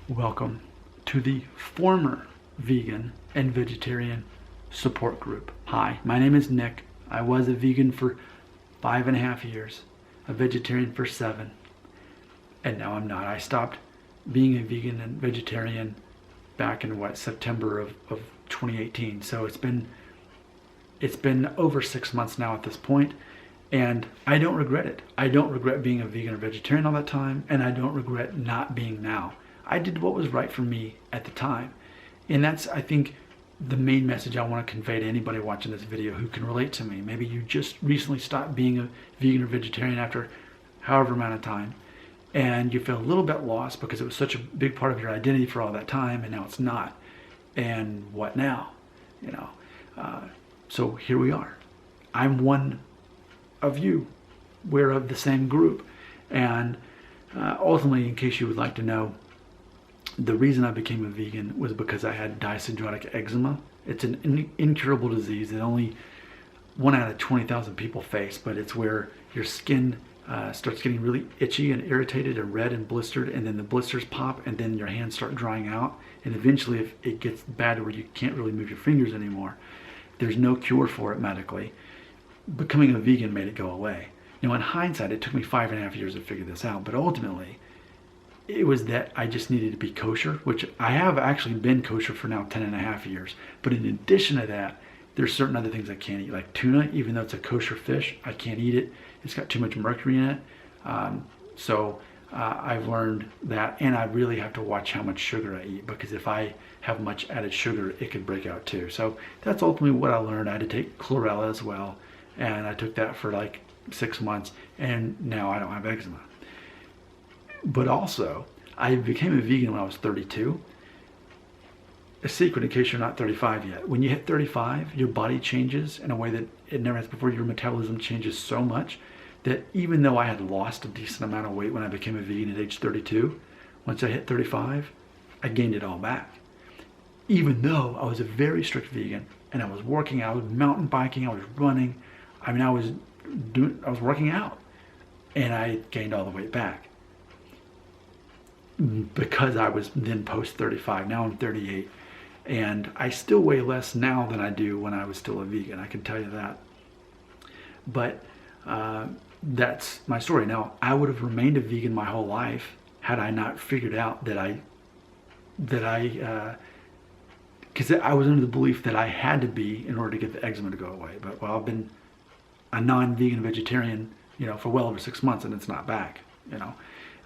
Welcome to the former vegan and vegetarian support group. Hi, my name is Nick. I was a vegan for 5.5 years, a vegetarian for 7, and now I'm not. I stopped being a vegan and vegetarian back in September of 2018. So it's been over 6 months now at this point, and I don't regret it. I don't regret being a vegan or vegetarian all that time, and I don't regret not being now. I did what was right for me at the time. And that's, I think, the main message I want to convey to anybody watching this video who can relate to me. Maybe you just recently stopped being a vegan or vegetarian after however amount of time, and you feel a little bit lost because it was such a big part of your identity for all that time, and now it's not. And what now? So here we are. I'm one of you. We're of the same group. And ultimately, in case you would like to know, the reason I became a vegan was because I had dyshidrotic eczema. It's an incurable disease that only 1 out of 20,000 people face, but it's where your skin starts getting really itchy and irritated and red and blistered, and then the blisters pop, and then your hands start drying out. And eventually, if it gets bad to where you can't really move your fingers anymore, there's no cure for it medically. Becoming a vegan made it go away. Now, in hindsight, it took me 5.5 years to figure this out, but ultimately, it was that I just needed to be kosher, which I have actually been kosher for now 10.5 years. But in addition to that, there's certain other things I can't eat, like tuna. Even though it's a kosher fish, I can't eat it. It's got too much mercury in it. I've learned that, and I really have to watch how much sugar I eat, because if I have much added sugar, it could break out too. So that's ultimately what I learned. I had to take chlorella as well, and I took that for like 6 months, and now I don't have eczema. But also, I became a vegan when I was 32. A secret in case you're not 35 yet. When you hit 35, your body changes in a way that it never has before. Your metabolism changes so much that even though I had lost a decent amount of weight when I became a vegan at age 32, once I hit 35, I gained it all back. Even though I was a very strict vegan and I was working out, I was mountain biking, I was running. I mean, I was working out, and I gained all the weight back because I was then post 35. Now I'm 38, and I still weigh less now than I do when I was still a vegan. I can tell you that. But that's my story. Now, I would have remained a vegan my whole life had I not figured out because I was under the belief that I had to be in order to get the eczema to go away. But I've been a non-vegan vegetarian, for well over 6 months, and it's not back,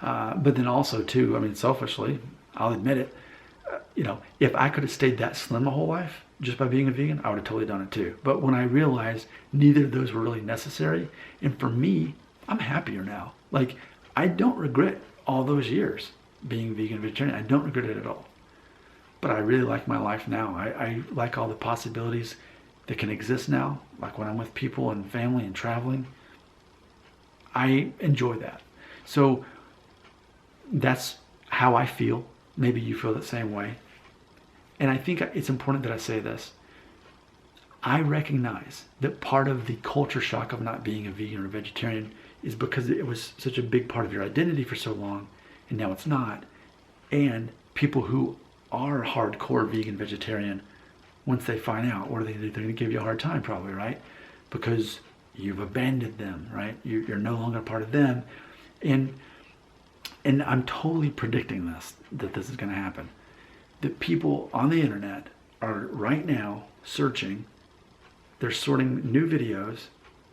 But then also too, I mean, selfishly, I'll admit it, if I could have stayed that slim my whole life just by being a vegan, I would have totally done it too. But when I realized neither of those were really necessary, and for me, I'm happier now. Like, I don't regret all those years being vegan vegetarian. I don't regret it at all. But I really like my life now. I like all the possibilities that can exist now, like when I'm with people and family and traveling. I enjoy that. So that's how I feel. Maybe you feel the same way. And I think it's important that I say this. I recognize that part of the culture shock of not being a vegan or a vegetarian is because it was such a big part of your identity for so long, and now it's not. And people who are hardcore vegan vegetarian, once they find out, what are they going to do? They're going to give you a hard time probably, right? Because you've abandoned them, right? You're no longer part of them. And I'm totally predicting that this is going to happen. That people on the internet are right now searching, they're sorting new videos,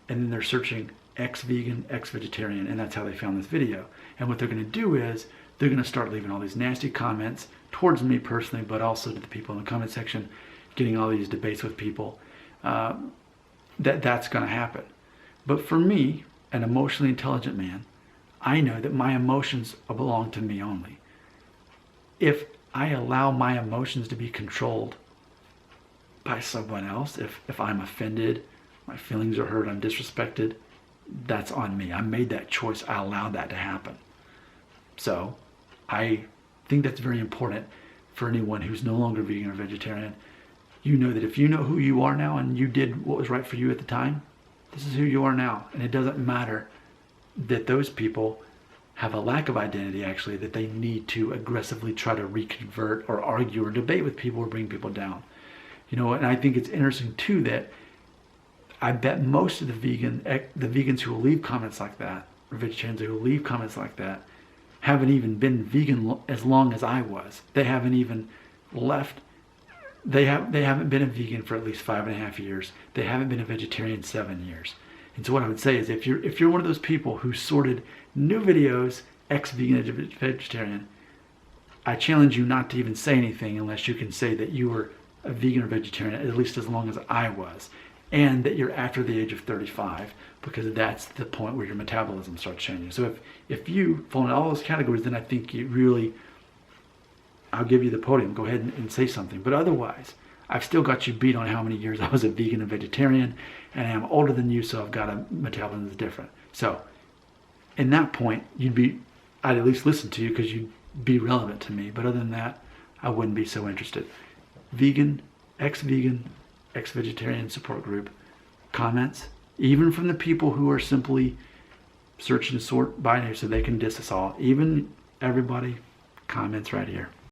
and then they're searching ex-vegan, ex-vegetarian, and that's how they found this video. And what they're going to do is they're going to start leaving all these nasty comments towards me personally, but also to the people in the comment section, getting all these debates with people. That's going to happen. But for me, an emotionally intelligent man, I know that my emotions belong to me only. If I allow my emotions to be controlled by someone else, if I'm offended, my feelings are hurt, I'm disrespected, that's on me. I made that choice. I allowed that to happen. So I think that's very important for anyone who's no longer vegan or vegetarian. You know that if you know who you are now and you did what was right for you at the time, this is who you are now. And it doesn't matter that those people have a lack of identity actually that they need to aggressively try to reconvert or argue or debate with people or bring people down. And I think it's interesting too that I bet most of the vegans who will leave comments like that, or vegetarians who will leave comments like that, haven't even been vegan as long as I was. They haven't even left. They haven't been a vegan for at least 5.5 years. They haven't been a vegetarian 7 years. And so what I would say is if you're one of those people who sorted new videos, ex-vegan, vegetarian, I challenge you not to even say anything unless you can say that you were a vegan or vegetarian at least as long as I was, and that you're after the age of 35, because that's the point where your metabolism starts changing. So if you fall in all those categories, then I think you really, I'll give you the podium. Go ahead and say something. But otherwise, I've still got you beat on how many years I was a vegan and vegetarian, and I'm older than you, so I've got a metabolism that's different. So in that point, I'd at least listen to you because you'd be relevant to me. But other than that, I wouldn't be so interested. Vegan, ex-vegan, ex-vegetarian support group, comments, even from the people who are simply searching to sort binary so they can diss us all, even everybody, comments right here.